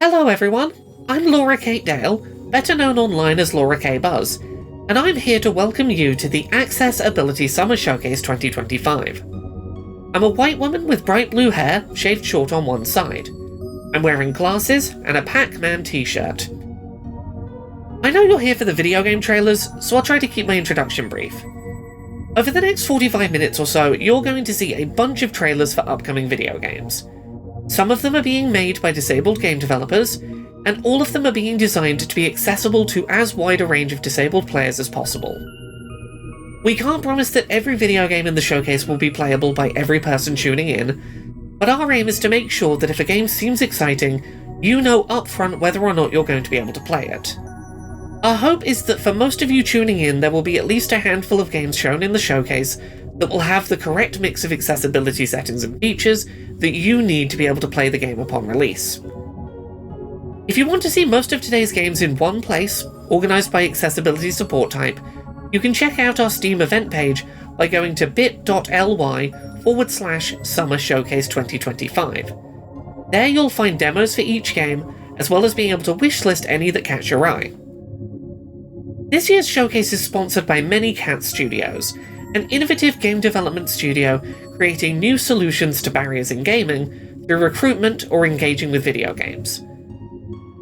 Hello everyone, I'm Laura Kate Dale, better known online as Laura K. Buzz, and I'm here to welcome you to the Access-Ability Summer Showcase 2025. I'm a white woman with bright blue hair, shaved short on one side. I'm wearing glasses and a Pac-Man t-shirt. I know you're here for the video game trailers, so I'll try to keep my introduction brief. Over the next 45 minutes or so, you're going to see a bunch of trailers for upcoming video games. Some of them are being made by disabled game developers, and all of them are being designed to be accessible to as wide a range of disabled players as possible. We can't promise that every video game in the showcase will be playable by every person tuning in, but our aim is to make sure that if a game seems exciting, you know upfront whether or not you're going to be able to play it. Our hope is that for most of you tuning in, there will be at least a handful of games shown in the showcase that will have the correct mix of accessibility settings and features that you need to be able to play the game upon release. If you want to see most of today's games in one place, organised by accessibility support type, you can check out our Steam event page by going to bit.ly/Summer Showcase 2025. There you'll find demos for each game, as well as being able to wishlist any that catch your eye. This year's showcase is sponsored by Many Cat Studios, an innovative game development studio creating new solutions to barriers in gaming through recruitment or engaging with video games.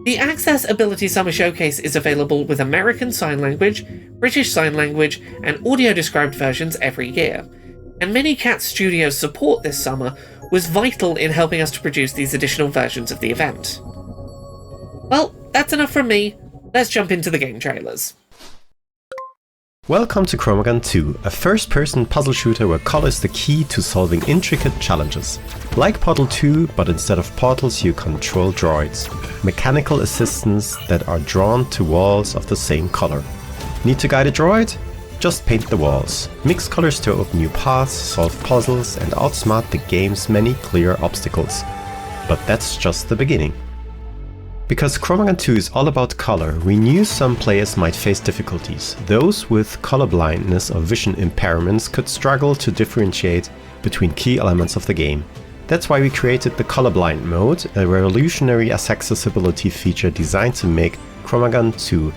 The Access-Ability Summer Showcase is available with American Sign Language, British Sign Language, and audio-described versions every year, and Many Cat Studios' support this summer was vital in helping us to produce these additional versions of the event. Well, that's enough from me. Let's jump into the game trailers. Welcome to Chromagun 2, a first-person puzzle shooter where color is the key to solving intricate challenges. Like Portal 2, but instead of portals you control droids, mechanical assistants that are drawn to walls of the same color. Need to guide a droid? Just paint the walls. Mix colors to open new paths, solve puzzles, and outsmart the game's many clear obstacles. But that's just the beginning. Because Chromagun 2 is all about color, we knew some players might face difficulties. Those with color blindness or vision impairments could struggle to differentiate between key elements of the game. That's why we created the Colorblind mode, a revolutionary accessibility feature designed to make Chromagun 2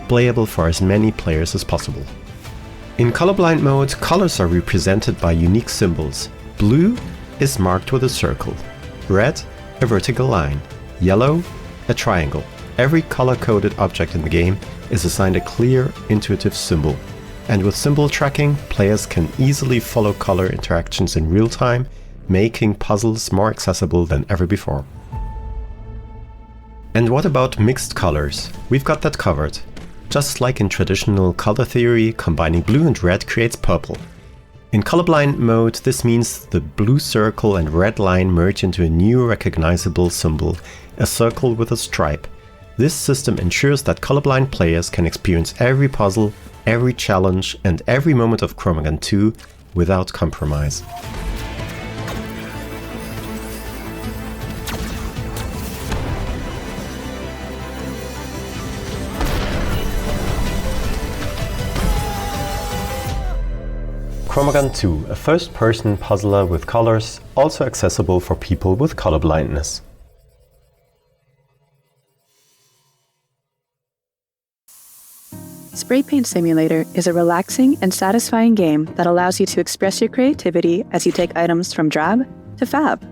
playable for as many players as possible. In Colorblind mode, colors are represented by unique symbols. Blue is marked with a circle, red a vertical line, yellow a triangle. Every color-coded object in the game is assigned a clear, intuitive symbol. And with symbol tracking, players can easily follow color interactions in real time, making puzzles more accessible than ever before. And what about mixed colors? We've got that covered. Just like in traditional color theory, combining blue and red creates purple. In colorblind mode, this means the blue circle and red line merge into a new recognizable symbol, a circle with a stripe. This system ensures that colorblind players can experience every puzzle, every challenge, and every moment of Chromagun 2 without compromise. Chromagun 2, a first-person puzzler with colors, also accessible for people with color blindness. Spray Paint Simulator is a relaxing and satisfying game that allows you to express your creativity as you take items from drab to fab.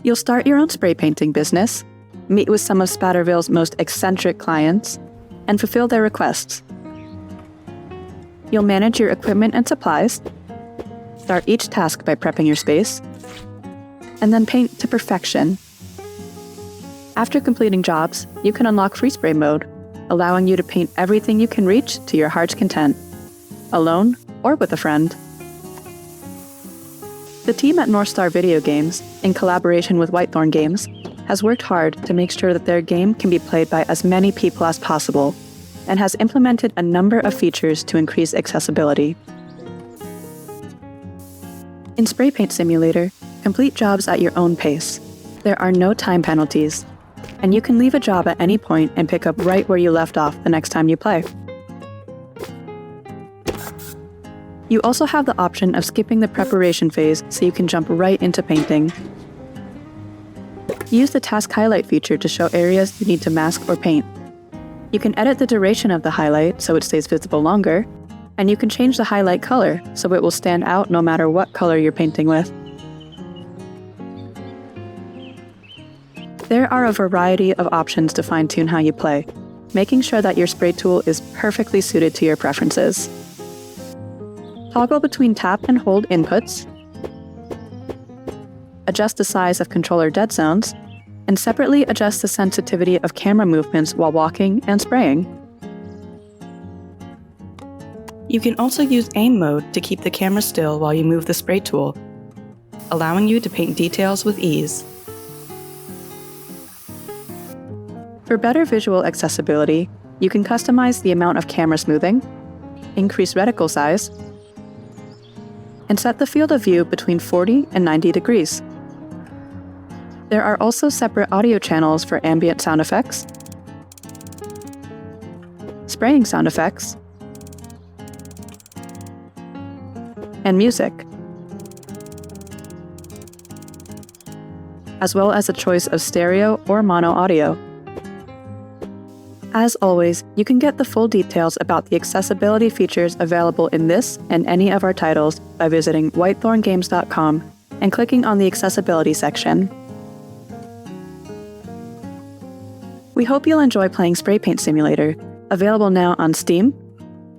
You'll start your own spray painting business, meet with some of Spatterville's most eccentric clients, and fulfill their requests. You'll manage your equipment and supplies, start each task by prepping your space, and then paint to perfection. After completing jobs, you can unlock Free Spray mode, allowing you to paint everything you can reach to your heart's content, alone or with a friend. The team at North Star Video Games, in collaboration with Whitethorn Games, has worked hard to make sure that their game can be played by as many people as possible, and has implemented a number of features to increase accessibility. In Spray Paint Simulator, complete jobs at your own pace. There are no time penalties, and you can leave a job at any point and pick up right where you left off the next time you play. You also have the option of skipping the preparation phase so you can jump right into painting. Use the Task Highlight feature to show areas you need to mask or paint. You can edit the duration of the highlight so it stays visible longer, and you can change the highlight color so it will stand out no matter what color you're painting with. There are a variety of options to fine-tune how you play, making sure that your spray tool is perfectly suited to your preferences. Toggle between tap and hold inputs, adjust the size of controller dead zones, and separately adjust the sensitivity of camera movements while walking and spraying. You can also use aim mode to keep the camera still while you move the spray tool, allowing you to paint details with ease. For better visual accessibility, you can customize the amount of camera smoothing, increase reticle size, and set the field of view between 40 and 90 degrees. There are also separate audio channels for ambient sound effects, spraying sound effects, and music, as well as a choice of stereo or mono audio. As always, you can get the full details about the accessibility features available in this and any of our titles by visiting whitethorngames.com and clicking on the accessibility section. We hope you'll enjoy playing Spray Paint Simulator, available now on Steam,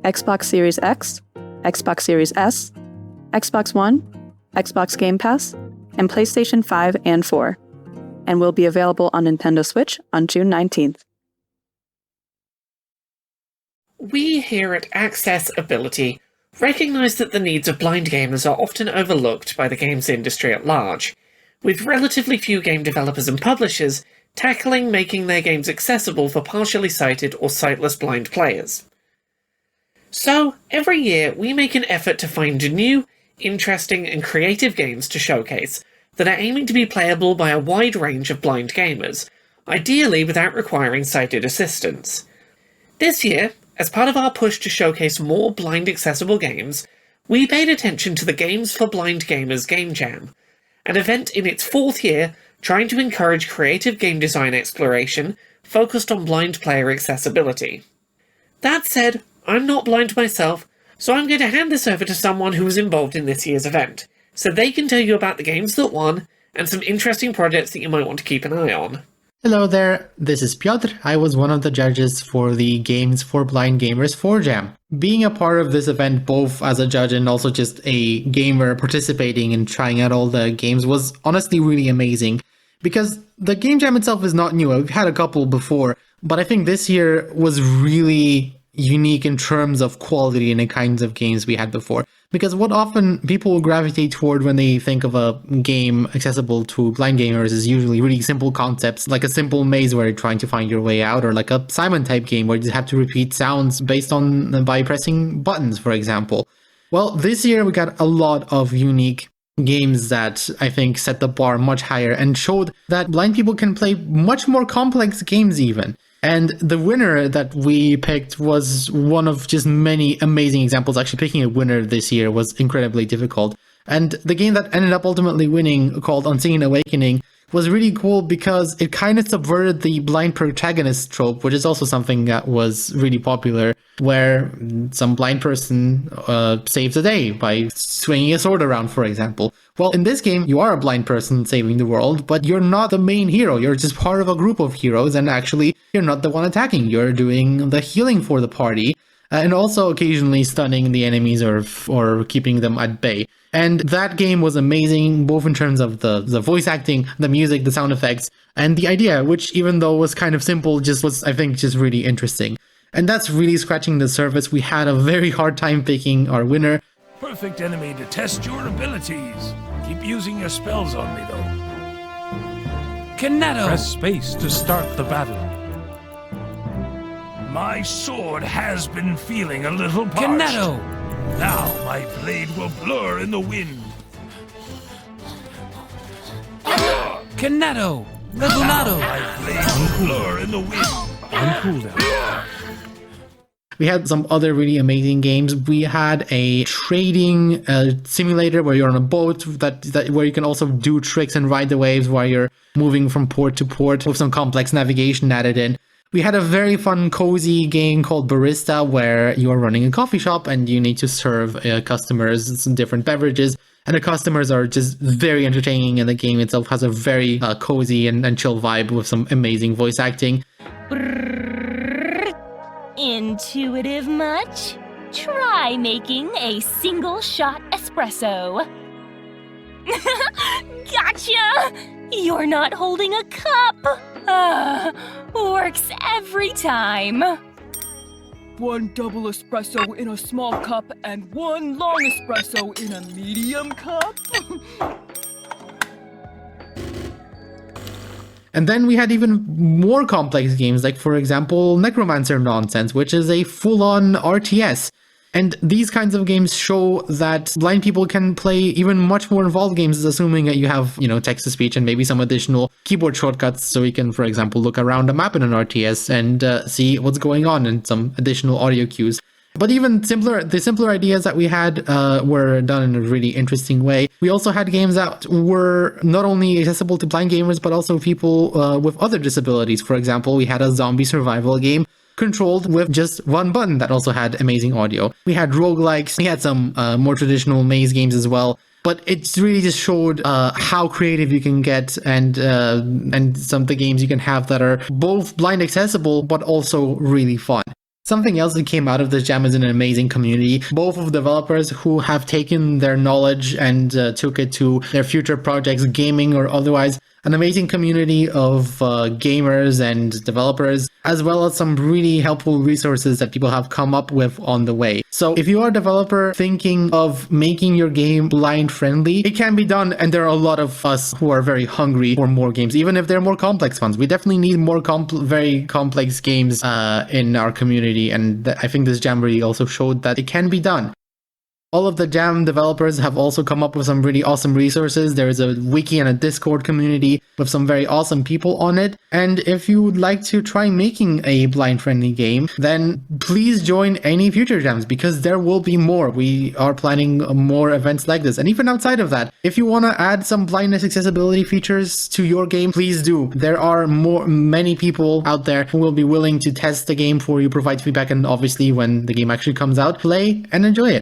Xbox Series X, Xbox Series S, Xbox One, Xbox Game Pass, and PlayStation 5 and 4, and will be available on Nintendo Switch on June 19th. We here at Accessibility recognise that the needs of blind gamers are often overlooked by the games industry at large, with relatively few game developers and publishers tackling making their games accessible for partially sighted or sightless blind players. So, every year we make an effort to find new, interesting and creative games to showcase that are aiming to be playable by a wide range of blind gamers, ideally without requiring sighted assistance. This year, as part of our push to showcase more blind accessible games, we paid attention to the Games for Blind Gamers Game Jam, an event in its 4th year trying to encourage creative game design exploration focused on blind player accessibility. That said, I'm not blind myself, so I'm going to hand this over to someone who was involved in this year's event, so they can tell you about the games that won and some interesting projects that you might want to keep an eye on. Hello there, this is Piotr. I was one of the judges for the Games for Blind Gamers 4 Jam. Being a part of this event, both as a judge and also just a gamer participating and trying out all the games, was honestly really amazing. Because the Game Jam itself is not new, we've had a couple before, but I think this year was really unique in terms of quality and the kinds of games we had before. Because what often people gravitate toward when they think of a game accessible to blind gamers is usually really simple concepts, like a simple maze where you're trying to find your way out, or like a Simon type game where you have to repeat sounds by pressing buttons, for example. Well, this year we got a lot of unique games that I think set the bar much higher and showed that blind people can play much more complex games even. And the winner that we picked was one of just many amazing examples. Actually, picking a winner this year was incredibly difficult. And the game that ended up ultimately winning, called Unseen Awakening, was really cool because it kind of subverted the blind protagonist trope, which is also something that was really popular, where some blind person saves the day by swinging a sword around, for example. Well, in this game, you are a blind person saving the world, but you're not the main hero. You're just part of a group of heroes, and actually, you're not the one attacking. You're doing the healing for the party, and also occasionally stunning the enemies or keeping them at bay. And that game was amazing, both in terms of the voice acting, the music, the sound effects, and the idea, which even though was kind of simple, just was, I think, just really interesting. And that's really scratching the surface. We had a very hard time picking our winner. Perfect enemy to test your abilities. Keep using your spells on me, though. Canetto! Press space to start the battle. My sword has been feeling a little parched. Canetto! Now my blade will blur in the wind. Canetto! Resonato! My blade will blur in the wind. On cooldown. We had some other really amazing games. We had a trading simulator where you're on a boat where you can also do tricks and ride the waves while you're moving from port to port with some complex navigation added in. We had a very fun, cozy game called Barista where you are running a coffee shop and you need to serve customers some different beverages. And the customers are just very entertaining, and the game itself has a very cozy and chill vibe with some amazing voice acting. Intuitive much? Try making a single shot espresso. Gotcha! You're not holding a cup. Works every time. 1 double espresso in a small cup and 1 long espresso in a medium cup? And then we had even more complex games, like, for example, Necromancer Nonsense, which is a full-on RTS. And these kinds of games show that blind people can play even much more involved games, assuming that you have, text-to-speech and maybe some additional keyboard shortcuts, so you can, for example, look around a map in an RTS and see what's going on, and some additional audio cues. But even the simpler ideas that we had were done in a really interesting way. We also had games that were not only accessible to blind gamers, but also people with other disabilities. For example, we had a zombie survival game controlled with just one button that also had amazing audio. We had roguelikes, we had some more traditional maze games as well. But it's really just showed how creative you can get, and some of the games you can have that are both blind accessible, but also really fun. Something else that came out of this jam is an amazing community, both of developers who have taken their knowledge and took it to their future projects, gaming or otherwise. An amazing community of gamers and developers, as well as some really helpful resources that people have come up with on the way. So if you are a developer thinking of making your game blind friendly, it can be done, and there are a lot of us who are very hungry for more games, even if they're more complex ones. We definitely need more very complex games in our community, and I think this Jamboree also showed that it can be done. All of the Jam developers have also come up with some really awesome resources. There is a wiki and a Discord community with some very awesome people on it. And if you would like to try making a blind-friendly game, then please join any future Jams, because there will be more. We are planning more events like this. And even outside of that, if you want to add some blindness accessibility features to your game, please do. There are many people out there who will be willing to test the game for you, provide feedback, and obviously when the game actually comes out, play and enjoy it.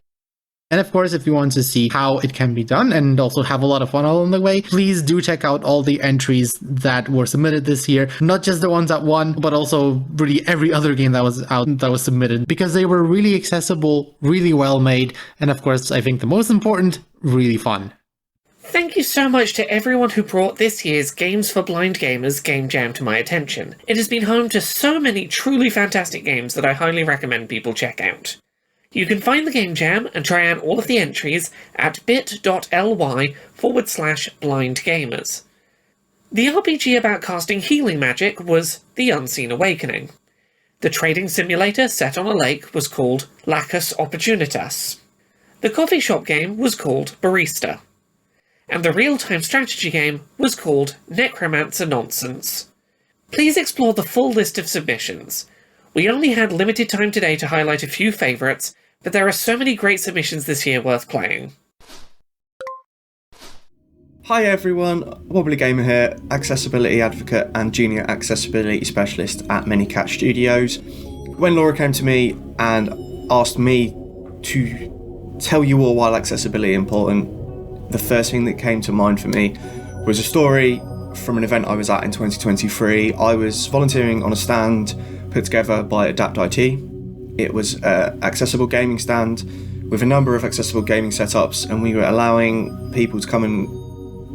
And of course, if you want to see how it can be done and also have a lot of fun along the way, please do check out all the entries that were submitted this year. Not just the ones that won, but also really every other game that was out that was submitted, because they were really accessible, really well made, and of course, I think the most important, really fun. Thank you so much to everyone who brought this year's Games for Blind Gamers Game Jam to my attention. It has been home to so many truly fantastic games that I highly recommend people check out. You can find the Game Jam and try out all of the entries at bit.ly/blindgamers. The RPG about casting healing magic was The Unseen Awakening. The trading simulator set on a lake was called Lacus Opportunitas. The coffee shop game was called Barista. And the real-time strategy game was called Necromancer Nonsense. Please explore the full list of submissions. We only had limited time today to highlight a few favourites, but there are so many great submissions this year worth playing. Hi everyone, Wobbly Gamer here, accessibility advocate and junior accessibility specialist at Minicat Studios. When Laura came to me and asked me to tell you all why accessibility is important, the first thing that came to mind for me was a story from an event I was at in 2023. I was volunteering on a stand put together by Adapt IT. It was an accessible gaming stand with a number of accessible gaming setups, and we were allowing people to come and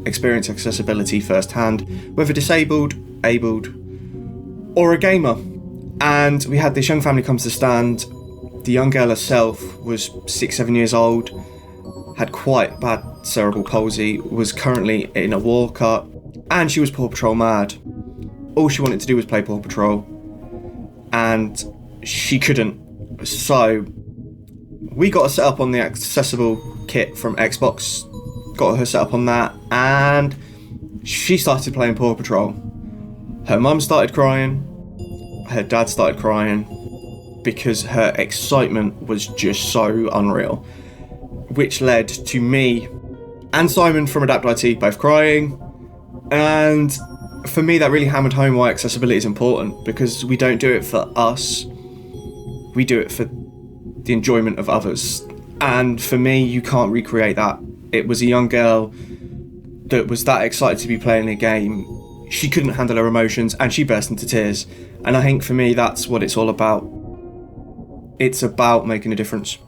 experience accessibility firsthand, whether disabled, abled, or a gamer. And we had this young family come to the stand. The young girl herself was 6-7 years old, had quite bad cerebral palsy, was currently in a walker, and she was Paw Patrol mad. All she wanted to do was play Paw Patrol, and she couldn't. So we got her set up on the accessible kit from Xbox, got her set up on that, and she started playing Paw Patrol. Her mum started crying, her dad started crying, because her excitement was just so unreal, which led to me and Simon from Adapt IT both crying. And for me, that really hammered home why accessibility is important, because we don't do it for us, we do it for the enjoyment of others. And for me, you can't recreate that. It was a young girl that was that excited to be playing a game. She couldn't handle her emotions and she burst into tears. And I think for me, that's what it's all about. It's about making a difference.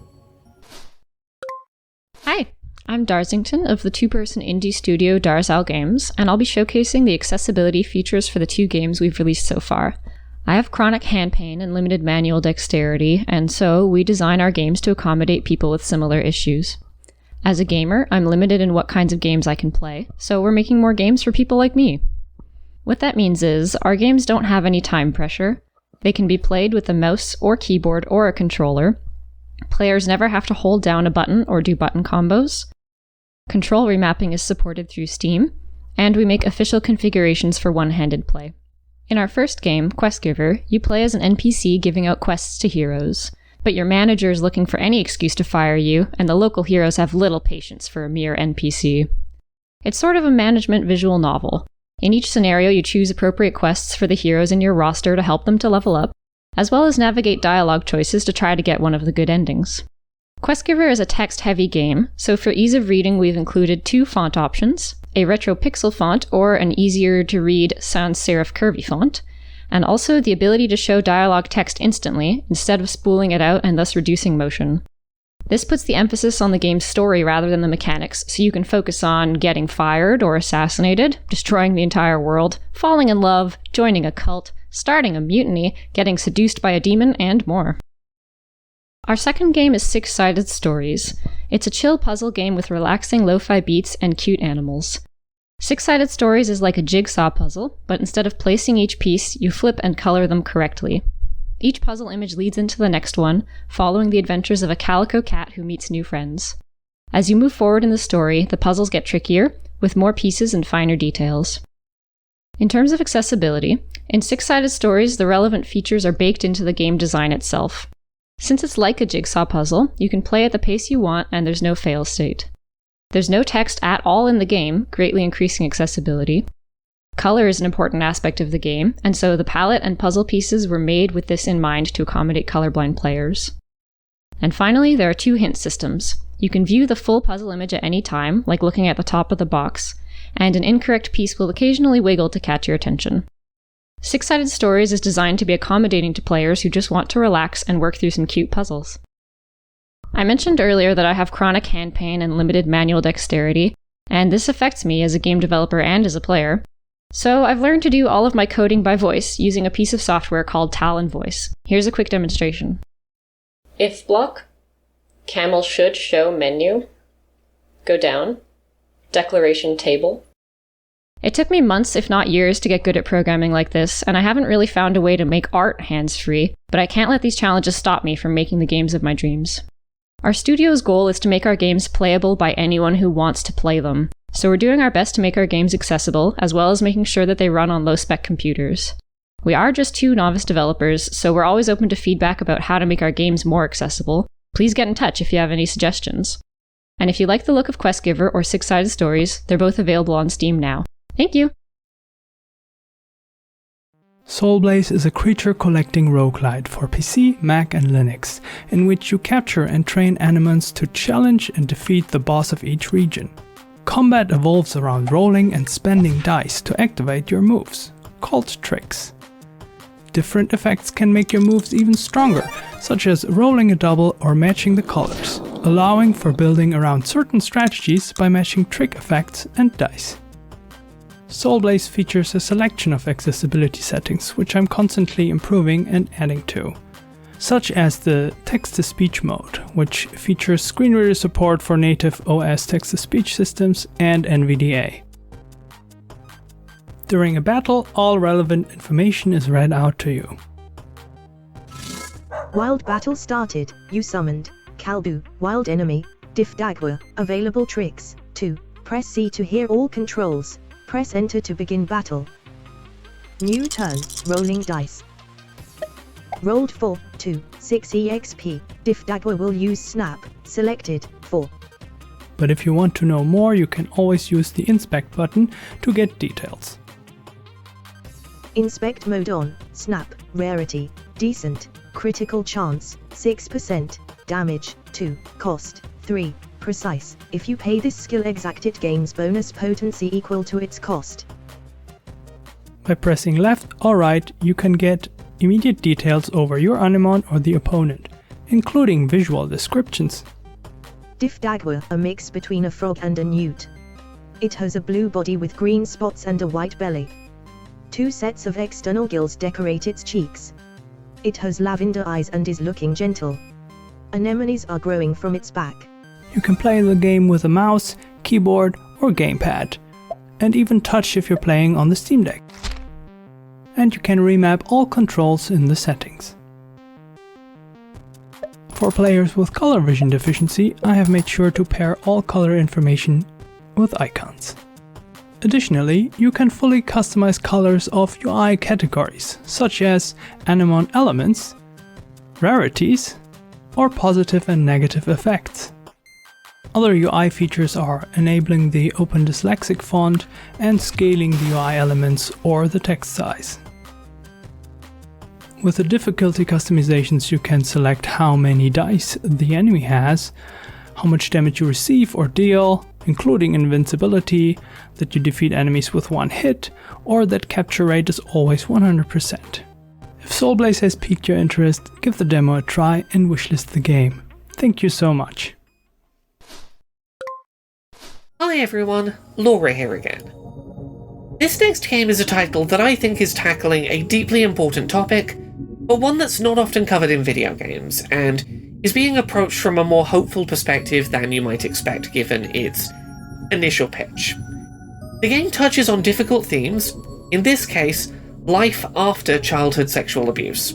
Hi, I'm Darzington of the two-person indie studio Darzal Games, and I'll be showcasing the accessibility features for the 2 games we've released so far. I have chronic hand pain and limited manual dexterity, and so we design our games to accommodate people with similar issues. As a gamer, I'm limited in what kinds of games I can play, so we're making more games for people like me. What that means is, our games don't have any time pressure. They can be played with a mouse or keyboard or a controller. Players never have to hold down a button or do button combos. Control remapping is supported through Steam, and we make official configurations for one-handed play. In our first game, Quest Giver, you play as an NPC giving out quests to heroes, but your manager is looking for any excuse to fire you, and the local heroes have little patience for a mere NPC. It's sort of a management visual novel. In each scenario, you choose appropriate quests for the heroes in your roster to help them to level up, as well as navigate dialogue choices to try to get one of the good endings. Quest Giver is a text-heavy game, so for ease of reading we've included 2 font options, a retro pixel font or an easier-to-read sans serif curvy font, and also the ability to show dialogue text instantly instead of spooling it out and thus reducing motion. This puts the emphasis on the game's story rather than the mechanics, so you can focus on getting fired or assassinated, destroying the entire world, falling in love, joining a cult, starting a mutiny, getting seduced by a demon, and more. Our second game is Six Sided Stories. It's a chill puzzle game with relaxing lo-fi beats and cute animals. Six Sided Stories is like a jigsaw puzzle, but instead of placing each piece, you flip and color them correctly. Each puzzle image leads into the next one, following the adventures of a calico cat who meets new friends. As you move forward in the story, the puzzles get trickier, with more pieces and finer details. In terms of accessibility, in Six Sided Stories, the relevant features are baked into the game design itself. Since it's like a jigsaw puzzle, you can play at the pace you want and there's no fail state. There's no text at all in the game, greatly increasing accessibility. Color is an important aspect of the game, and so the palette and puzzle pieces were made with this in mind to accommodate colorblind players. And finally, there are 2 hint systems. You can view the full puzzle image at any time, like looking at the top of the box, and an incorrect piece will occasionally wiggle to catch your attention. Six Sided Stories is designed to be accommodating to players who just want to relax and work through some cute puzzles. I mentioned earlier that I have chronic hand pain and limited manual dexterity, and this affects me as a game developer and as a player. So I've learned to do all of my coding by voice using a piece of software called Talon Voice. Here's a quick demonstration. If block, camel should show menu, go down, declaration table. It took me months, if not years, to get good at programming like this, and I haven't really found a way to make art hands-free, but I can't let these challenges stop me from making the games of my dreams. Our studio's goal is to make our games playable by anyone who wants to play them, so we're doing our best to make our games accessible, as well as making sure that they run on low-spec computers. We are just 2 novice developers, so we're always open to feedback about how to make our games more accessible. Please get in touch if you have any suggestions. And if you like the look of Quest Giver or Six Sided Stories, they're both available on Steam now. Thank you! Soulblaze is a creature-collecting roguelite for PC, Mac and Linux, in which you capture and train animals to challenge and defeat the boss of each region. Combat evolves around rolling and spending dice to activate your moves, called tricks. Different effects can make your moves even stronger, such as rolling a double or matching the colors, allowing for building around certain strategies by matching trick effects and dice. Soulblaze features a selection of accessibility settings, which I'm constantly improving and adding to, such as the text-to-speech mode, which features screen reader support for native OS text-to-speech systems and NVDA. During a battle, all relevant information is read out to you. Wild battle started. You summoned Kalbu, wild enemy, Diff Dagwa. Available tricks: 2. Press C to hear all controls. Press Enter to begin battle. New turn, rolling dice. Rolled 4, 2, 6 EXP. Diff Dagua will use Snap. Selected, 4. But if you want to know more, you can always use the Inspect button to get details. Inspect mode on. Snap. Rarity. Decent. Critical chance. 6%. Damage. 2. Cost. 3. Precise. If you pay this skill exact, it gains bonus potency equal to its cost. By pressing left or right, you can get immediate details over your Anemon or the opponent, including visual descriptions. Diff Dagua, a mix between a frog and a newt. It has a blue body with green spots and a white belly. 2 sets of external gills decorate its cheeks. It has lavender eyes and is looking gentle. Anemones are growing from its back. You can play the game with a mouse, keyboard or gamepad, and even touch if you're playing on the Steam Deck. And you can remap all controls in the settings. For players with color vision deficiency, I have made sure to pair all color information with icons. Additionally, you can fully customize colors of UI categories, such as Anemon elements, rarities, or positive and negative effects. Other UI features are enabling the Open Dyslexic font and scaling the UI elements or the text size. With the difficulty customizations, you can select how many dice the enemy has, how much damage you receive or deal, including invincibility, that you defeat enemies with 1 hit, or that capture rate is always 100%. If Soul Blaze has piqued your interest, give the demo a try and wishlist the game. Thank you so much. Hi everyone, Laura here again. This next game is a title that I think is tackling a deeply important topic, but one that's not often covered in video games, and is being approached from a more hopeful perspective than you might expect given its initial pitch. The game touches on difficult themes, in this case, life after childhood sexual abuse.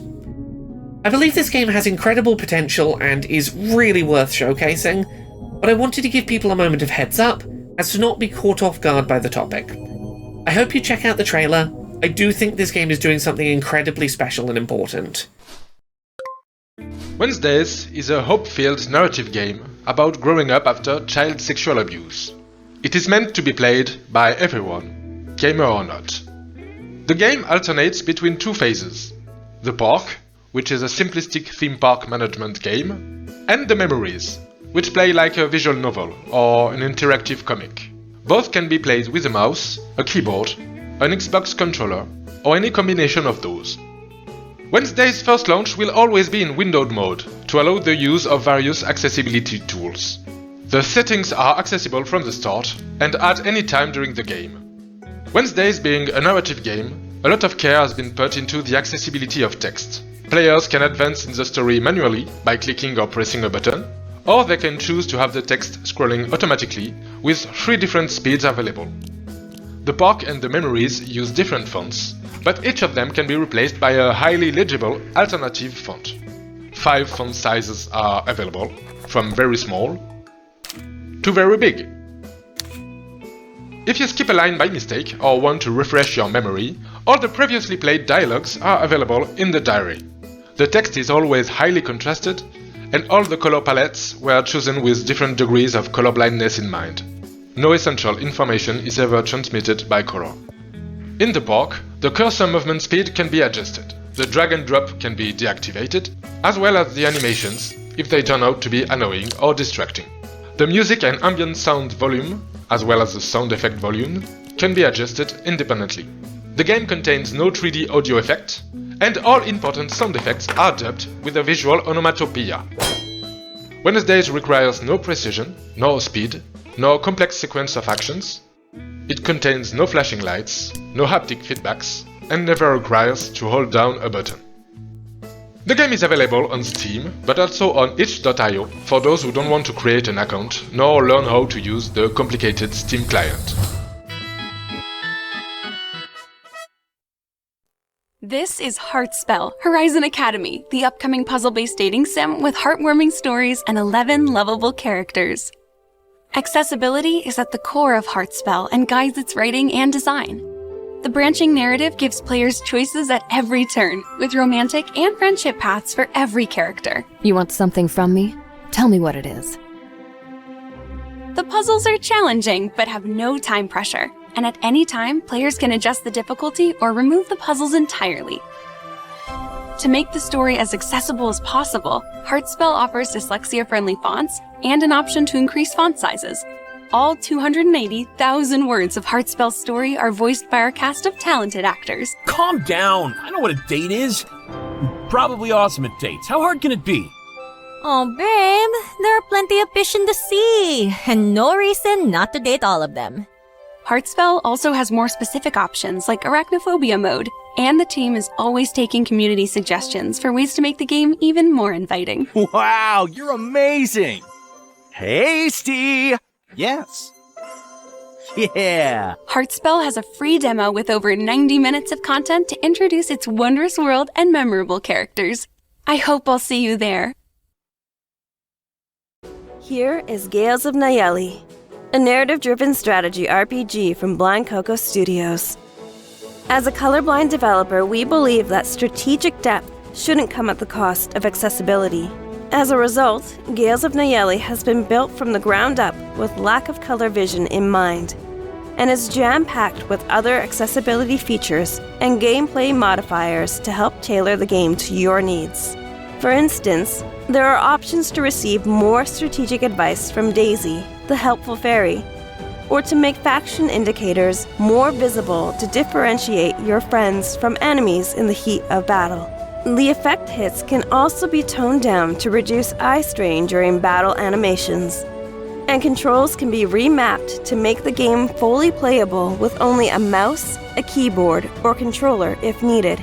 I believe this game has incredible potential and is really worth showcasing, but I wanted to give people a moment of heads up as to not be caught off guard by the topic. I hope you check out the trailer. I do think this game is doing something incredibly special and important. Wednesdays is a hope-filled narrative game about growing up after child sexual abuse. It is meant to be played by everyone, gamer or not. The game alternates between 2 phases: the park, which is a simplistic theme park management game, and the memories, which play like a visual novel or an interactive comic. Both can be played with a mouse, a keyboard, an Xbox controller, or any combination of those. Wednesday's first launch will always be in windowed mode to allow the use of various accessibility tools. The settings are accessible from the start and at any time during the game. Wednesdays being a narrative game, a lot of care has been put into the accessibility of text. Players can advance in the story manually by clicking or pressing a button, or they can choose to have the text scrolling automatically with 3 different speeds available. The park and the memories use different fonts, but each of them can be replaced by a highly legible alternative font. 5 font sizes are available, from very small to very big. If you skip a line by mistake or want to refresh your memory, all the previously played dialogues are available in the diary. The text is always highly contrasted, and all the color palettes were chosen with different degrees of colorblindness in mind. No essential information is ever transmitted by color. In the park, the cursor movement speed can be adjusted. The drag and drop can be deactivated, as well as the animations, if they turn out to be annoying or distracting. The music and ambient sound volume, as well as the sound effect volume, can be adjusted independently. The game contains no 3D audio effect, and all important sound effects are dubbed with a visual onomatopoeia. Wednesdays requires no precision, nor speed, nor complex sequence of actions. It contains no flashing lights, no haptic feedbacks, and never requires to hold down a button. The game is available on Steam, but also on itch.io for those who don't want to create an account, nor learn how to use the complicated Steam client. This is Heartspell, Horizon Academy, the upcoming puzzle-based dating sim with heartwarming stories and 11 lovable characters. Accessibility is at the core of Heartspell and guides its writing and design. The branching narrative gives players choices at every turn, with romantic and friendship paths for every character. You want something from me? Tell me what it is. The puzzles are challenging, but have no time pressure, and at any time, players can adjust the difficulty or remove the puzzles entirely. To make the story as accessible as possible, Heartspell offers dyslexia-friendly fonts and an option to increase font sizes. All 280,000 words of Heartspell's story are voiced by our cast of talented actors. Calm down! I know what a date is. I'm probably awesome at dates. How hard can it be? Oh, babe, there are plenty of fish in the sea, and no reason not to date all of them. Heartspell also has more specific options like Arachnophobia mode, and the team is always taking community suggestions for ways to make the game even more inviting. Wow, you're amazing! Tasty! Yes. Yeah! Heartspell has a free demo with over 90 minutes of content to introduce its wondrous world and memorable characters. I hope I'll see you there. Here is Gales of Nayeli, a narrative-driven strategy RPG from Blind Coco Studios. As a colorblind developer, we believe that strategic depth shouldn't come at the cost of accessibility. As a result, Gales of Nayeli has been built from the ground up with lack of color vision in mind, and is jam-packed with other accessibility features and gameplay modifiers to help tailor the game to your needs. For instance, there are options to receive more strategic advice from Daisy, the helpful fairy, or to make faction indicators more visible to differentiate your friends from enemies in the heat of battle. The effect hits can also be toned down to reduce eye strain during battle animations, and controls can be remapped to make the game fully playable with only a mouse, a keyboard, or controller if needed.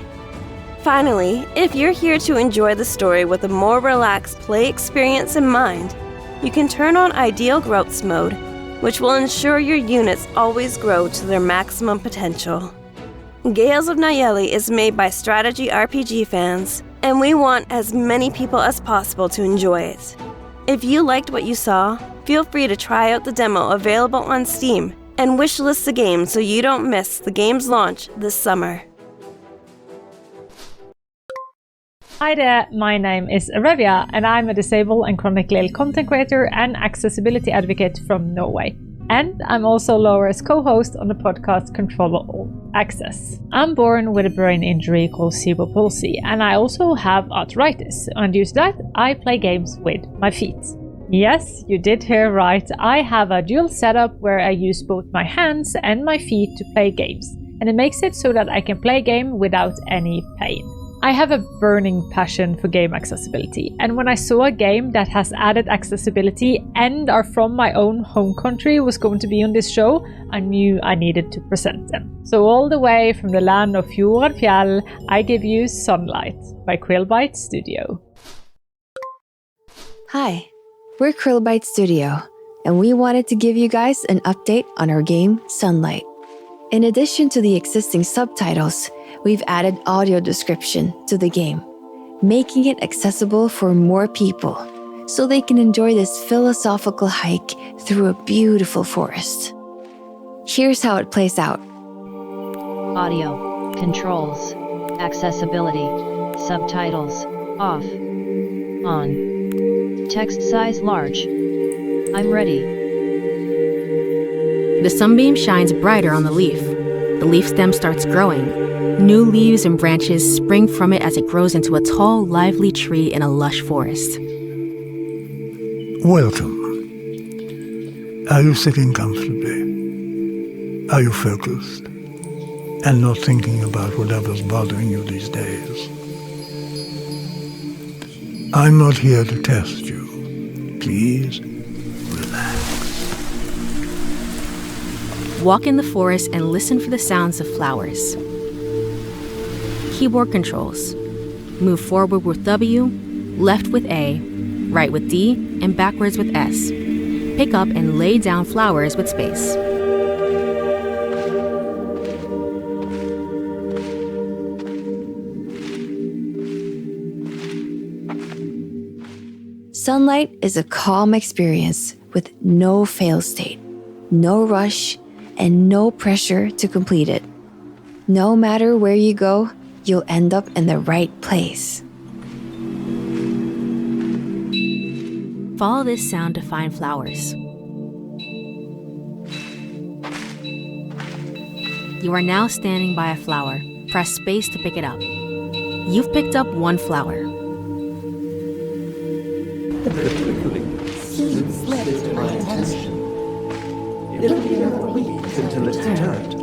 Finally, if you're here to enjoy the story with a more relaxed play experience in mind, you can turn on Ideal Growth mode, which will ensure your units always grow to their maximum potential. Gales of Nayeli is made by strategy RPG fans, and we want as many people as possible to enjoy it. If you liked what you saw, feel free to try out the demo available on Steam and wishlist the game so you don't miss the game's launch this summer. Hi there, my name is Arevia, and I'm a disabled and chronically ill content creator and accessibility advocate from Norway. And I'm also Laura's co-host on the podcast Control All Access. I'm born with a brain injury called cerebral palsy, and I also have arthritis, and due to that, I play games with my feet. Yes, you did hear right, I have a dual setup where I use both my hands and my feet to play games, and it makes it so that I can play a game without any pain. I have a burning passion for game accessibility, and when I saw a game that has added accessibility and are from my own home country was going to be on this show, I knew I needed to present them. So all the way from the land of Fjord and Fjell, I give you Sunlight by Krillbite Studio. Hi, we're Krillbite Studio, and we wanted to give you guys an update on our game, Sunlight. In addition to the existing subtitles, we've added audio description to the game, making it accessible for more people, so they can enjoy this philosophical hike through a beautiful forest. Here's how it plays out. Audio, controls, accessibility, subtitles, off, on, text size large. I'm ready. The sunbeam shines brighter on the leaf. The leaf stem starts growing. New leaves and branches spring from it as it grows into a tall, lively tree in a lush forest. Welcome. Are you sitting comfortably? Are you focused? And not thinking about whatever's bothering you these days? I'm not here to test you. Please, relax. Walk in the forest and listen for the sounds of flowers. Keyboard controls. Move forward with W, left with A, right with D, and backwards with S. Pick up and lay down flowers with space. Sunlight is a calm experience with no fail state, no rush, and no pressure to complete it. No matter where you go, you'll end up in the right place. Follow this sound to find flowers. You are now standing by a flower. Press space to pick it up. You've picked up one flower. The twinkling soon slipped my attention. It'll be another week until it's turned.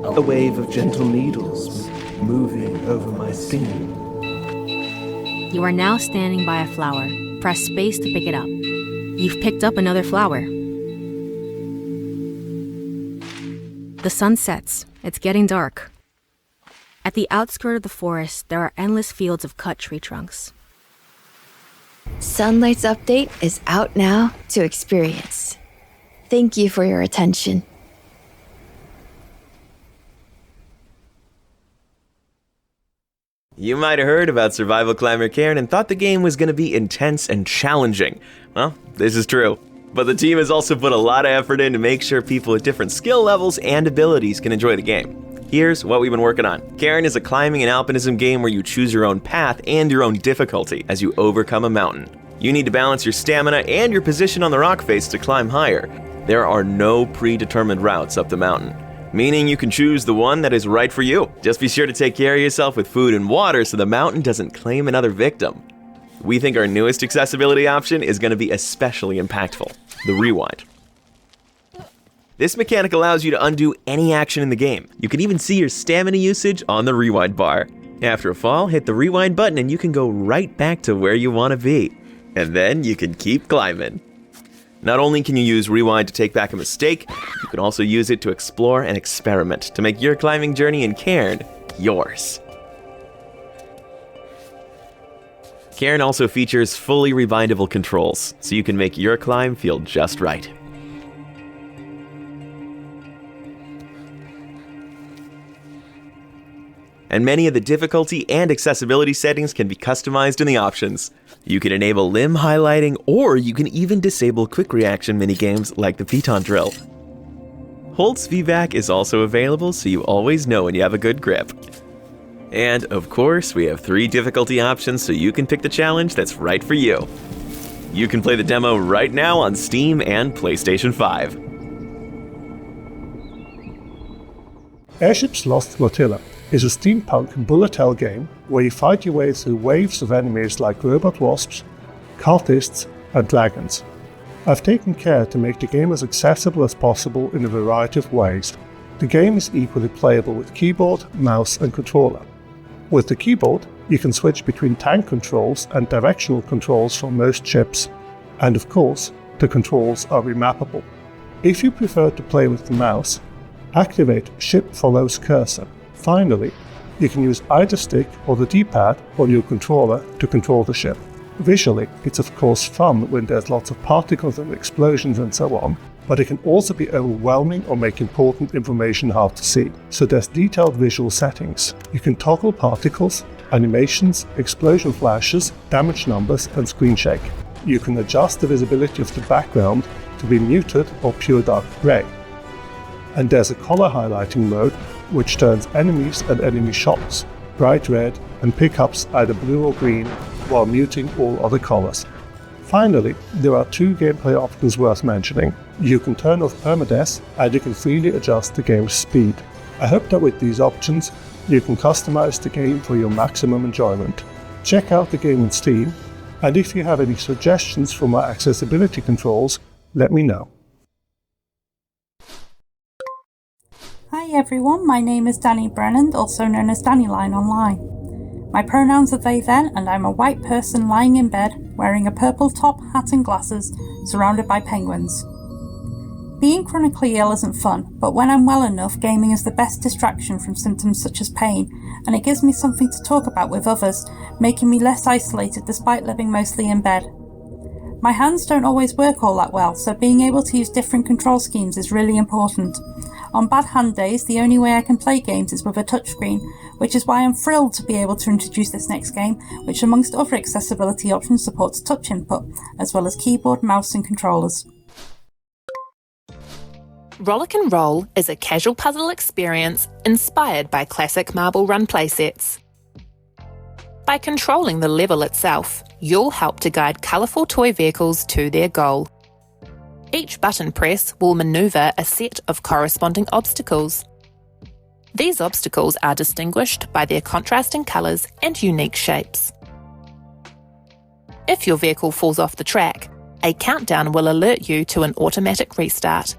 A wave of gentle needles moving over my skin. You are now standing by a flower. Press space to pick it up. You've picked up another flower. The sun sets. It's getting dark. At the outskirts of the forest, there are endless fields of cut tree trunks. Sunlight's update is out now to experience. Thank you for your attention. You might have heard about Survival Climber Cairn and thought the game was going to be intense and challenging. Well, this is true. But the team has also put a lot of effort in to make sure people with different skill levels and abilities can enjoy the game. Here's what we've been working on. Cairn is a climbing and alpinism game where you choose your own path and your own difficulty as you overcome a mountain. You need to balance your stamina and your position on the rock face to climb higher. There are no predetermined routes up the mountain, meaning you can choose the one that is right for you. Just be sure to take care of yourself with food and water so the mountain doesn't claim another victim. We think our newest accessibility option is going to be especially impactful, the rewind. This mechanic allows you to undo any action in the game. You can even see your stamina usage on the rewind bar. After a fall, hit the rewind button and you can go right back to where you want to be. And then you can keep climbing. Not only can you use rewind to take back a mistake, you can also use it to explore and experiment to make your climbing journey in Cairn yours. Cairn also features fully rewindable controls, so you can make your climb feel just right. And many of the difficulty and accessibility settings can be customized in the options. You can enable limb highlighting, or you can even disable quick reaction minigames like the Piton drill. Holtz VBAC is also available, so you always know when you have a good grip. And of course, we have 3 difficulty options so you can pick the challenge that's right for you. You can play the demo right now on Steam and PlayStation 5. Airship's Lost Flotilla is a steampunk bullet hell game where you fight your way through waves of enemies like robot wasps, cultists, and dragons. I've taken care to make the game as accessible as possible in a variety of ways. The game is equally playable with keyboard, mouse, and controller. With the keyboard, you can switch between tank controls and directional controls for most ships, and of course, the controls are remappable. If you prefer to play with the mouse, activate Ship Follows Cursor. Finally, you can use either stick or the D-pad on your controller to control the ship. Visually, it's of course fun when there's lots of particles and explosions and so on, but it can also be overwhelming or make important information hard to see. So there's detailed visual settings. You can toggle particles, animations, explosion flashes, damage numbers, and screen shake. You can adjust the visibility of the background to be muted or pure dark gray. And there's a color highlighting mode which turns enemies and enemy shots bright red and pickups either blue or green while muting all other colors. Finally, there are 2 gameplay options worth mentioning. You can turn off permadeath and you can freely adjust the game's speed. I hope that with these options, you can customize the game for your maximum enjoyment. Check out the game on Steam, and if you have any suggestions for my accessibility controls, let me know. Hi everyone, my name is Danny Brennan, also known as Dannyline online. My pronouns are they them, and I'm a white person lying in bed, wearing a purple top, hat and glasses, surrounded by penguins. Being chronically ill isn't fun, but when I'm well enough, gaming is the best distraction from symptoms such as pain, and it gives me something to talk about with others, making me less isolated despite living mostly in bed. My hands don't always work all that well, so being able to use different control schemes is really important. On bad hand days, the only way I can play games is with a touchscreen, which is why I'm thrilled to be able to introduce this next game, which amongst other accessibility options supports touch input, as well as keyboard, mouse and controllers. Rollick and Roll is a casual puzzle experience inspired by classic Marble Run playsets. By controlling the level itself, you'll help to guide colourful toy vehicles to their goal. Each button press will manoeuvre a set of corresponding obstacles. These obstacles are distinguished by their contrasting colours and unique shapes. If your vehicle falls off the track, a countdown will alert you to an automatic restart.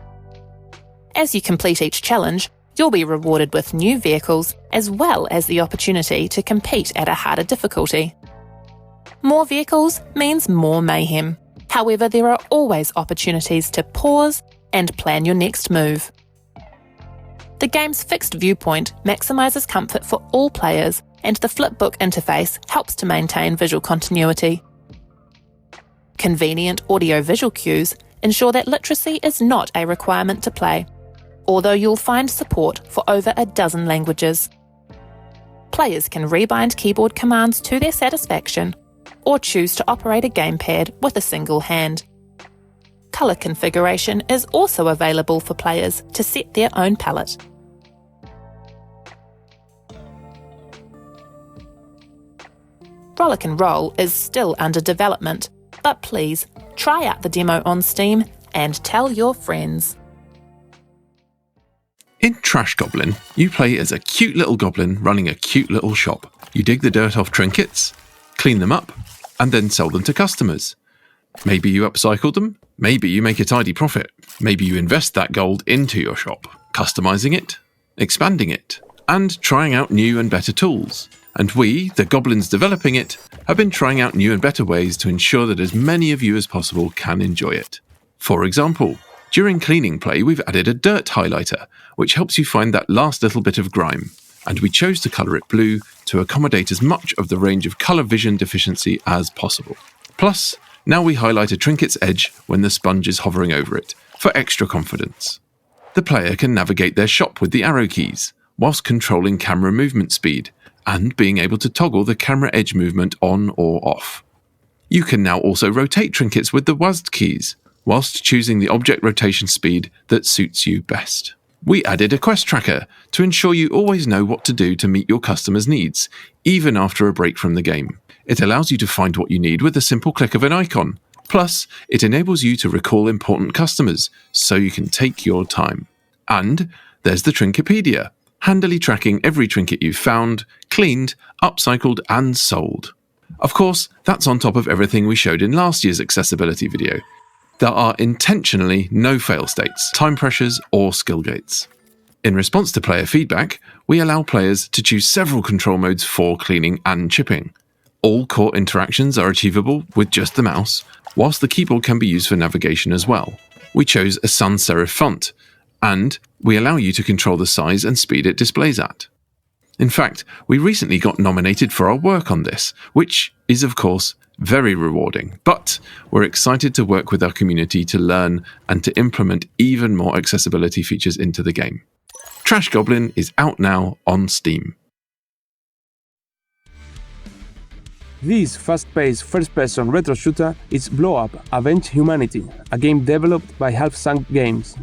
As you complete each challenge, you'll be rewarded with new vehicles as well as the opportunity to compete at a harder difficulty. More vehicles means more mayhem. However, there are always opportunities to pause and plan your next move. The game's fixed viewpoint maximises comfort for all players, and the flipbook interface helps to maintain visual continuity. Convenient audio-visual cues ensure that literacy is not a requirement to play, although you'll find support for over a dozen languages. Players can rebind keyboard commands to their satisfaction, or choose to operate a gamepad with a single hand. Colour configuration is also available for players to set their own palette. Rollick and Roll is still under development, but please try out the demo on Steam and tell your friends. In Trash Goblin, you play as a cute little goblin running a cute little shop. You dig the dirt off trinkets, clean them up, and then sell them to customers. Maybe you upcycle them, maybe you make a tidy profit, maybe you invest that gold into your shop, customizing it, expanding it, and trying out new and better tools. And we, the goblins developing it, have been trying out new and better ways to ensure that as many of you as possible can enjoy it. For example, during cleaning play, we've added a dirt highlighter, which helps you find that last little bit of grime, and we chose to colour it blue to accommodate as much of the range of colour vision deficiency as possible. Plus, now we highlight a trinket's edge when the sponge is hovering over it, for extra confidence. The player can navigate their shop with the arrow keys, whilst controlling camera movement speed, and being able to toggle the camera edge movement on or off. You can now also rotate trinkets with the WASD keys, whilst choosing the object rotation speed that suits you best. We added a quest tracker to ensure you always know what to do to meet your customers' needs, even after a break from the game. It allows you to find what you need with a simple click of an icon. Plus, it enables you to recall important customers, so you can take your time. And there's the Trinkepedia, handily tracking every trinket you've found, cleaned, upcycled, and sold. Of course, that's on top of everything we showed in last year's accessibility video. There are intentionally no fail states, time pressures, or skill gates. In response to player feedback, we allow players to choose several control modes for cleaning and chipping. All core interactions are achievable with just the mouse, whilst the keyboard can be used for navigation as well. We chose a sans serif font, and we allow you to control the size and speed it displays at. In fact, we recently got nominated for our work on this, which is of course very rewarding, but we're excited to work with our community to learn and to implement even more accessibility features into the game. Trash Goblin is out now on Steam. This fast-paced first-person retro shooter is Blow Up! Avenge Humanity, a game developed by Half Sunk Games.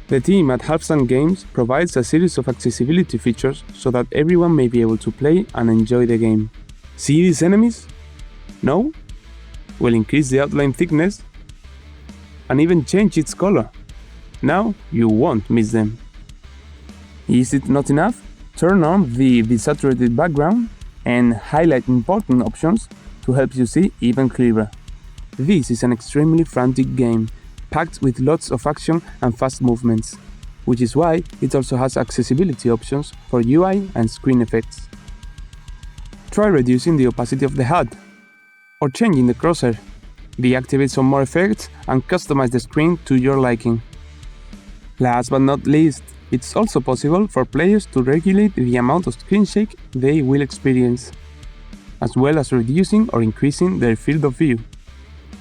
The team at Half Sunk Games provides a series of accessibility features so that everyone may be able to play and enjoy the game. See these enemies? No? We'll increase the outline thickness and even change its color. Now you won't miss them. Is it not enough? Turn on the desaturated background and highlight important options to help you see even clearer. This is an extremely frantic game, packed with lots of action and fast movements, which is why it also has accessibility options for UI and screen effects. Try reducing the opacity of the HUD, or changing the crosshair, deactivate some more effects and customize the screen to your liking. Last but not least, it's also possible for players to regulate the amount of screen shake they will experience, as well as reducing or increasing their field of view.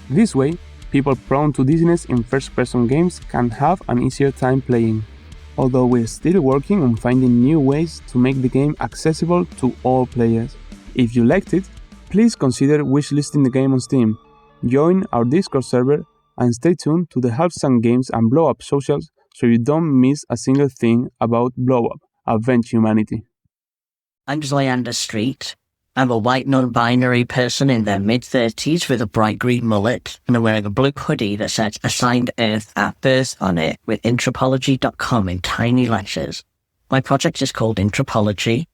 This way, people prone to dizziness in first-person games can have an easier time playing, although we're still working on finding new ways to make the game accessible to all players. If you liked it, please consider wishlisting the game on Steam, join our Discord server, and stay tuned to the Half Sunk Games and Blow Up socials so you don't miss a single thing about Blow Up, Avenge Humanity. I'm Zlander Street. I'm a white non-binary person in their mid-30s with a bright green mullet, and I'm wearing a blue hoodie that says Assigned Earth at Birth on it with Intropology.com in tiny letters. My project is called Intropology.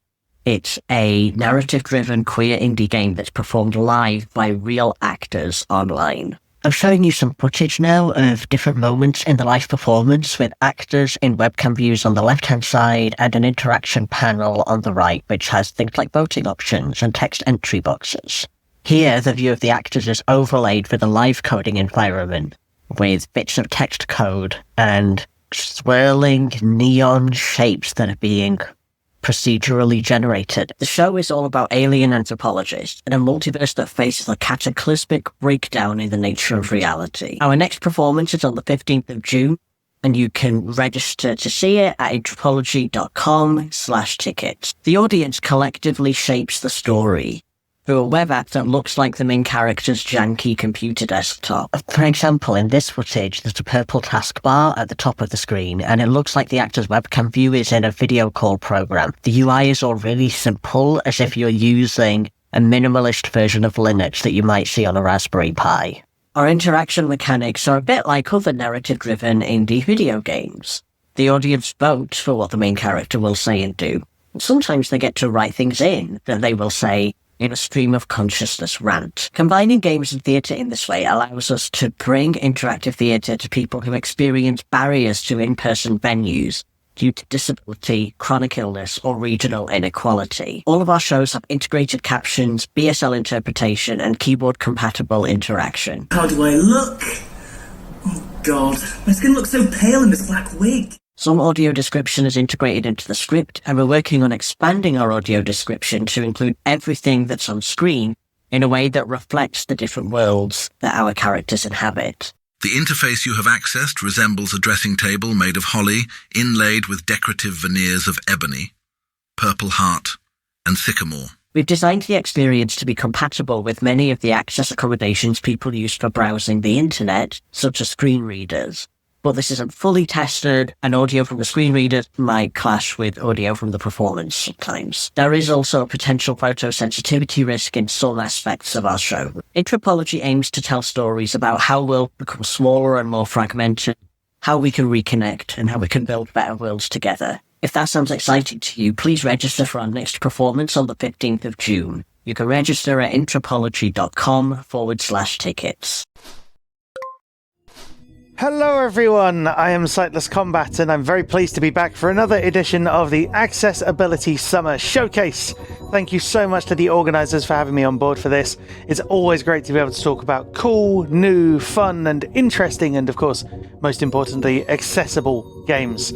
It's a narrative-driven queer indie game that's performed live by real actors online. I'm showing you some footage now of different moments in the live performance with actors in webcam views on the left-hand side and an interaction panel on the right, which has things like voting options and text entry boxes. Here, the view of the actors is overlaid with a live coding environment with bits of text code and swirling neon shapes that are being procedurally generated. The show is all about alien anthropologists in a multiverse that faces a cataclysmic breakdown in the nature of reality. Our next performance is on the 15th of June, and you can register to see it at Intropology.com/tickets. The audience collectively shapes the story through a web app that looks like the main character's janky computer desktop. For example, in this footage, there's a purple taskbar at the top of the screen, and it looks like the actor's webcam view is in a video call program. The UI is all really simple, as if you're using a minimalist version of Linux that you might see on a Raspberry Pi. Our interaction mechanics are a bit like other narrative-driven indie video games. The audience votes for what the main character will say and do. And sometimes they get to write things in that they will say in a stream of consciousness rant. Combining games and theatre in this way allows us to bring interactive theatre to people who experience barriers to in-person venues due to disability, chronic illness, or regional inequality. All of our shows have integrated captions, BSL interpretation, and keyboard-compatible interaction. How do I look? Oh god, my skin looks so pale in this black wig. Some audio description is integrated into the script, and we're working on expanding our audio description to include everything that's on screen in a way that reflects the different worlds that our characters inhabit. The interface you have accessed resembles a dressing table made of holly, inlaid with decorative veneers of ebony, purple heart, and sycamore. We've designed the experience to be compatible with many of the access accommodations people use for browsing the internet, such as screen readers. But this isn't fully tested, and audio from the screen reader might clash with audio from the performance sometimes. There is also a potential photosensitivity risk in some aspects of our show. Intropology aims to tell stories about how we'll become smaller and more fragmented, how we can reconnect, and how we can build better worlds together. If that sounds exciting to you, please register for our next performance on the 15th of June. You can register at intropology.com/tickets. Hello everyone, I am Sightless Combat and I'm very pleased to be back for another edition of the Accessibility Summer Showcase. Thank you so much to the organisers for having me on board for this. It's always great to be able to talk about cool, new, fun and interesting and of course, most importantly, accessible games.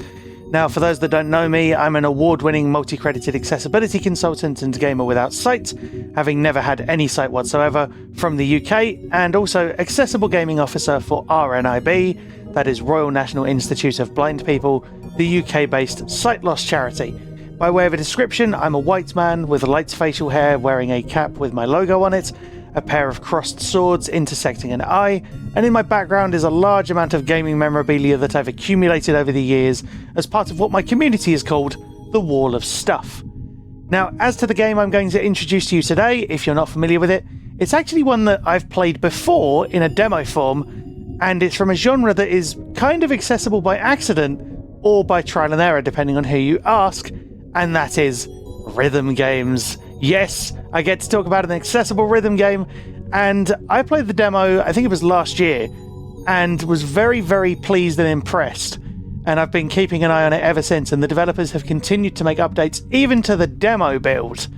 Now, for those that don't know me, I'm an award-winning multi-credited accessibility consultant and gamer without sight, having never had any sight whatsoever, from the UK, and also accessible gaming officer for RNIB, that is Royal National Institute of Blind People, the UK-based sight loss charity. By way of a description, I'm a white man with light facial hair wearing a cap with my logo on it, a pair of crossed swords intersecting an eye, and in my background is a large amount of gaming memorabilia that I've accumulated over the years as part of what my community has called the Wall of Stuff. Now, as to the game I'm going to introduce to you today, if you're not familiar with it, it's actually one that I've played before in a demo form, and it's from a genre that is kind of accessible by accident or by trial and error, depending on who you ask, and that is rhythm games. Yes, I get to talk about an accessible rhythm game, and I played the demo, I think it was last year, and was very, very pleased and impressed. And I've been keeping an eye on it ever since, and the developers have continued to make updates even to the demo build,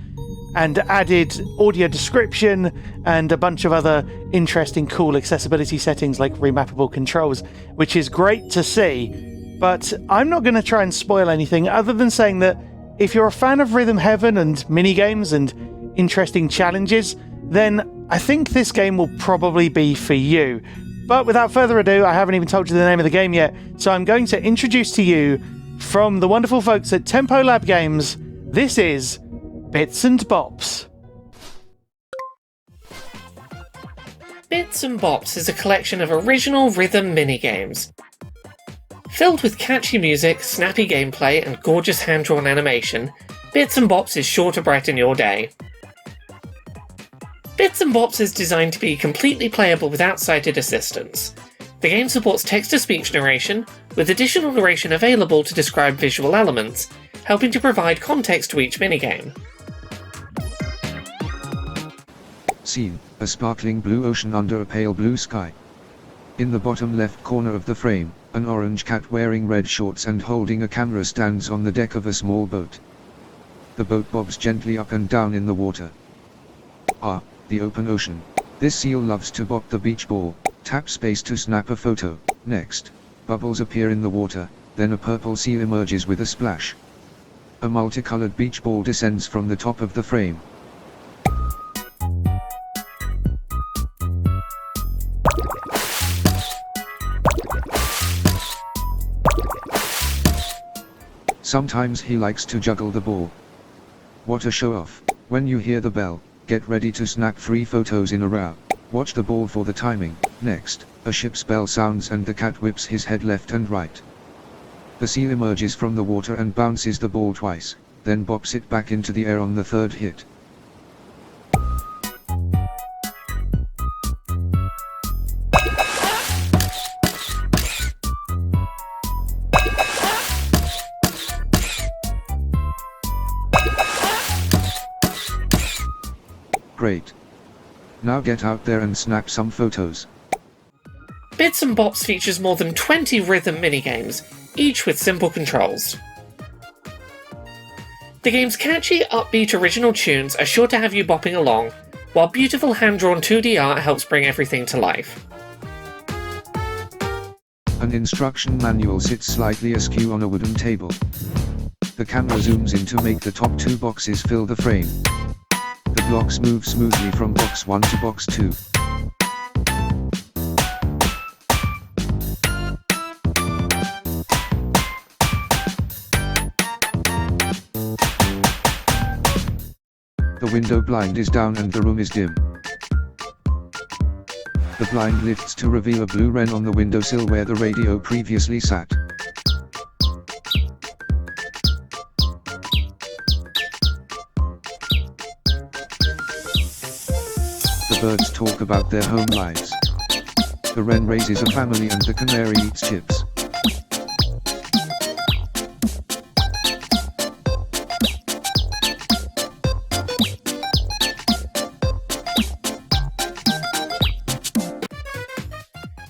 and added audio description and a bunch of other interesting, cool accessibility settings like remappable controls, which is great to see. But I'm not going to try and spoil anything other than saying that if you're a fan of Rhythm Heaven and minigames and interesting challenges, then I think this game will probably be for you. But without further ado, I haven't even told you the name of the game yet, so I'm going to introduce to you, from the wonderful folks at Tempo Lab Games, this is Bits and Bops. Bits and Bops is a collection of original rhythm minigames. Filled with catchy music, snappy gameplay, and gorgeous hand-drawn animation, Bits and Bops is sure to brighten your day. Bits and Bops is designed to be completely playable without sighted assistance. The game supports text-to-speech narration, with additional narration available to describe visual elements, helping to provide context to each minigame. Scene: a sparkling blue ocean under a pale blue sky. In the bottom left corner of the frame, an orange cat wearing red shorts and holding a camera stands on the deck of a small boat. The boat bobs gently up and down in the water. Ah, the open ocean. This seal loves to bop the beach ball. Tap space to snap a photo. Next, bubbles appear in the water, then a purple seal emerges with a splash. A multicolored beach ball descends from the top of the frame. Sometimes he likes to juggle the ball. What a show-off. When you hear the bell, get ready to snap 3 photos in a row. Watch the ball for the timing. Next, a ship's bell sounds and the cat whips his head left and right. The seal emerges from the water and bounces the ball twice, then bops it back into the air on the 3rd hit. Great. Now get out there and snap some photos. Bits and Bops features more than 20 rhythm minigames, each with simple controls. The game's catchy, upbeat original tunes are sure to have you bopping along, while beautiful hand-drawn 2D art helps bring everything to life. An instruction manual sits slightly askew on a wooden table. The camera zooms in to make the top 2 boxes fill the frame. The blocks move smoothly from box 1 to box 2. The window blind is down and the room is dim. The blind lifts to reveal a blue wren on the windowsill where the radio previously sat. The birds talk about their home lives. The wren raises a family and the canary eats chips.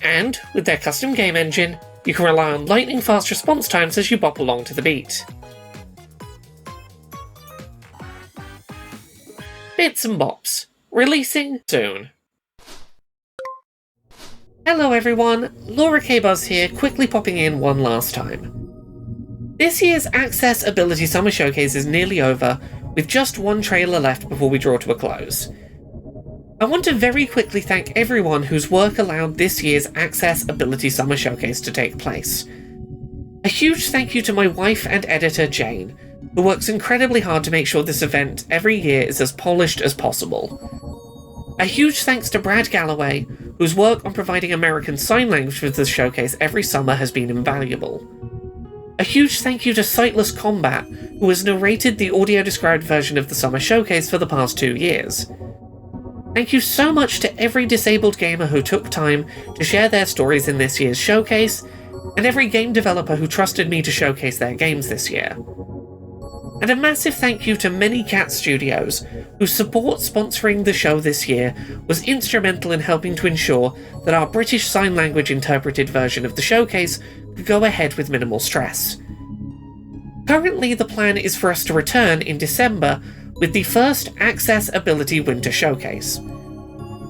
And, with their custom game engine, you can rely on lightning-fast response times as you bop along to the beat. Bits and Bops, releasing soon. Hello everyone, Laura K. Buzz here, quickly popping in one last time. This year's Access Ability Summer Showcase is nearly over, with just one trailer left before we draw to a close. I want to very quickly thank everyone whose work allowed this year's Access Ability Summer Showcase to take place. A huge thank you to my wife and editor Jane, who works incredibly hard to make sure this event every year is as polished as possible. A huge thanks to Brad Galloway, whose work on providing American Sign Language for this showcase every summer has been invaluable. A huge thank you to Sightless Combat, who has narrated the audio-described version of the Summer Showcase for the past 2 years. Thank you so much to every disabled gamer who took time to share their stories in this year's showcase, and every game developer who trusted me to showcase their games this year. And a massive thank you to Many Cat Studios, whose support sponsoring the show this year was instrumental in helping to ensure that our British Sign Language interpreted version of the showcase could go ahead with minimal stress. Currently, the plan is for us to return in December with the first Access Ability Winter Showcase.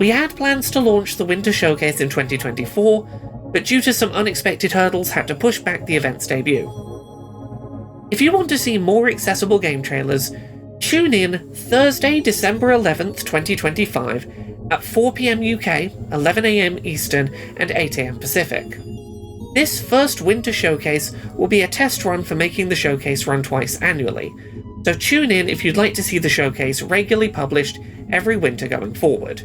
We had plans to launch the Winter Showcase in 2024, but due to some unexpected hurdles had to push back the event's debut. If you want to see more accessible game trailers, tune in Thursday, December 11th, 2025 at 4 PM UK, 11 AM Eastern and 8 AM Pacific. This first Winter Showcase will be a test run for making the showcase run twice annually, so tune in if you'd like to see the showcase regularly published every winter going forward.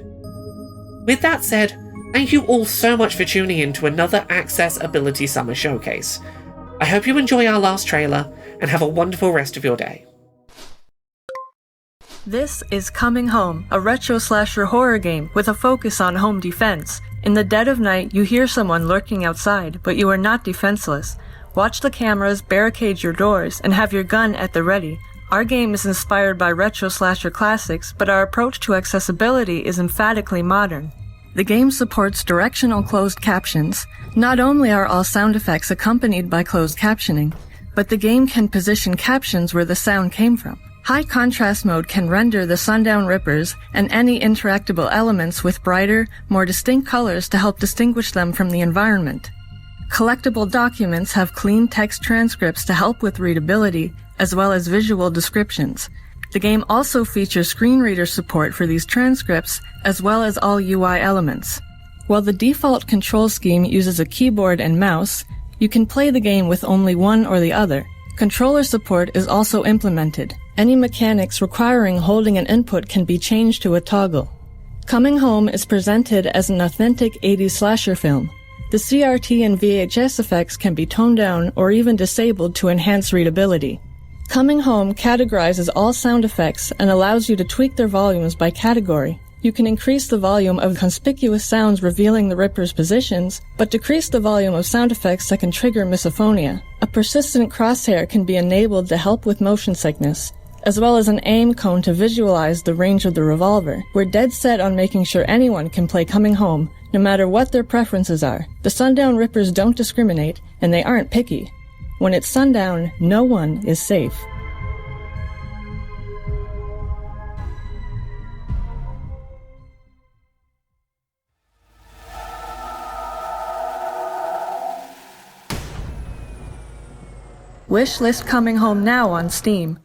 With that said, thank you all so much for tuning in to another Access Ability Summer Showcase. I hope you enjoy our last trailer and have a wonderful rest of your day. This is Coming Home, a retro slasher horror game with a focus on home defense. In the dead of night, you hear someone lurking outside, but you are not defenseless. Watch the cameras, barricade your doors, and have your gun at the ready. Our game is inspired by retro slasher classics, but our approach to accessibility is emphatically modern. The game supports directional closed captions. Not only are all sound effects accompanied by closed captioning, but the game can position captions where the sound came from. High contrast mode can render the Sundown Rippers and any interactable elements with brighter, more distinct colors to help distinguish them from the environment. Collectible documents have clean text transcripts to help with readability, as well as visual descriptions. The game also features screen reader support for these transcripts, as well as all UI elements. While the default control scheme uses a keyboard and mouse, you can play the game with only one or the other. Controller support is also implemented. Any mechanics requiring holding an input can be changed to a toggle. Coming Home is presented as an authentic 80s slasher film. The CRT and VHS effects can be toned down or even disabled to enhance readability. Coming Home categorizes all sound effects and allows you to tweak their volumes by category. You can increase the volume of conspicuous sounds revealing the Ripper's positions, but decrease the volume of sound effects that can trigger misophonia. A persistent crosshair can be enabled to help with motion sickness, as well as an aim cone to visualize the range of the revolver. We're dead set on making sure anyone can play Coming Home, no matter what their preferences are. The Sundown Rippers don't discriminate, and they aren't picky. When it's sundown, no one is safe. Wishlist Coming Home now on Steam.